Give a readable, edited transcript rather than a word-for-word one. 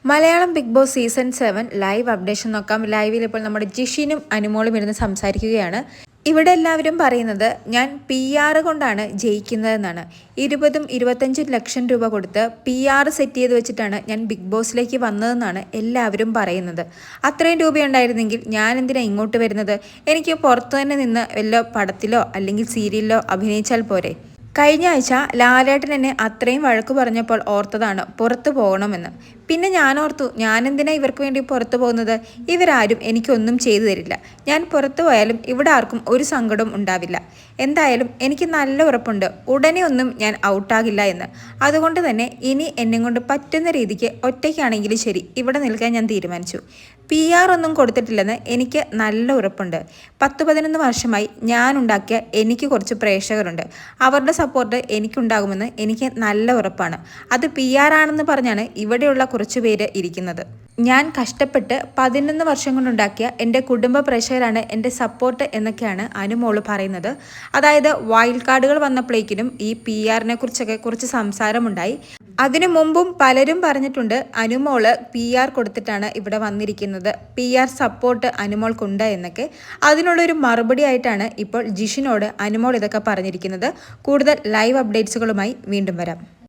Malayalam Bigg Boss season 7 live updation നോക്കാം. ലൈവിൽ ഇപ്പോൾ നമ്മുടെ ജിഷിനും അനുമോളും ഇരുന്ന് സംസാരിക്കുകയാണ്. ഇവിടെ എല്ലാവരും പറയുന്നത് ഞാൻ PR കൊണ്ടാണ് ജയിക്കുന്നതെന്നാണ്. 20-25 ലക്ഷം രൂപ കൊടുത്ത് PR സെറ്റ് ചെയ്ത് വെച്ചിട്ടാണ് ഞാൻ ബിഗ് ബോസിലേക്ക് വന്നതെന്നാണ് എല്ലാവരും പറയുന്നത്. അത്രയും രൂപയുണ്ടായിരുന്നെങ്കിൽ ഞാൻ എന്തിനാ ഇങ്ങോട്ട് വരുന്നത്? എനിക്ക് പുറത്തു തന്നെ നിന്ന് വല്ല പടത്തിലോ അല്ലെങ്കിൽ സീരിയലിലോ അഭിനയിച്ചാൽ പോരെ. കഴിഞ്ഞ ആഴ്ച ലാലേട്ടൻ എന്നെ അത്രയും വഴക്ക് പറഞ്ഞപ്പോൾ ഓർത്തതാണ് പുറത്തു പോകണമെന്ന്. പിന്നെ ഞാൻ ഓർത്തു, ഞാനെന്തിനാ ഇവർക്ക് വേണ്ടി പുറത്തു പോകുന്നത്? ഇവരാരും എനിക്കൊന്നും ചെയ്തു തരില്ല. ഞാൻ പുറത്തു പോയാലും ഇവിടെ ആർക്കും ഒരു സങ്കടവും ഉണ്ടാവില്ല. എന്തായാലും എനിക്ക് നല്ല ഉറപ്പുണ്ട് ഉടനെ ഒന്നും ഞാൻ ഔട്ടാകില്ല എന്ന്. അതുകൊണ്ട് തന്നെ ഇനി എന്നെ കൊണ്ട് പറ്റുന്ന രീതിക്ക് ഒറ്റയ്ക്കാണെങ്കിലും ശരി ഇവിടെ നിൽക്കാൻ ഞാൻ തീരുമാനിച്ചു. PR ഒന്നും കൊടുത്തിട്ടില്ലെന്ന് എനിക്ക് നല്ല ഉറപ്പുണ്ട്. 10-11 വർഷമായി ഞാൻ ഉണ്ടാക്കിയ എനിക്ക് കുറച്ച് പ്രേക്ഷകരുണ്ട്. അവരുടെ സപ്പോർട്ട് എനിക്കുണ്ടാകുമെന്ന് എനിക്ക് നല്ല ഉറപ്പാണ്. അത് PR ആണെന്ന് പറഞ്ഞാണ് ഇവിടെയുള്ള കുറച്ചു പേര് ഇരിക്കുന്നത്. ഞാൻ കഷ്ടപ്പെട്ട് 11 വർഷം കൊണ്ടുണ്ടാക്കിയ എൻ്റെ കുടുംബ പ്രേക്ഷകരാണ് എൻ്റെ സപ്പോർട്ട് എന്നൊക്കെയാണ് അനുമോള് പറയുന്നത്. അതായത് വൈൽഡ് കാർഡുകൾ വന്നപ്പോഴേക്കിനും ഈ PR-നെ കുറിച്ചൊക്കെ കുറച്ച് സംസാരമുണ്ടായി. അതിനു മുമ്പും പലരും പറഞ്ഞിട്ടുണ്ട് അനുമോള് PR കൊടുത്തിട്ടാണ് ഇവിടെ വന്നിരിക്കുന്നത്, PR സപ്പോർട്ട് അനുമോൾക്കുണ്ട് എന്നൊക്കെ. അതിനുള്ളൊരു മറുപടി ആയിട്ടാണ് ഇപ്പോൾ ജിഷിനോട് അനുമോൾ ഇതൊക്കെ പറഞ്ഞിരിക്കുന്നത്. കൂടുതൽ ലൈവ് അപ്ഡേറ്റ്സുകളുമായി വീണ്ടും വരാം.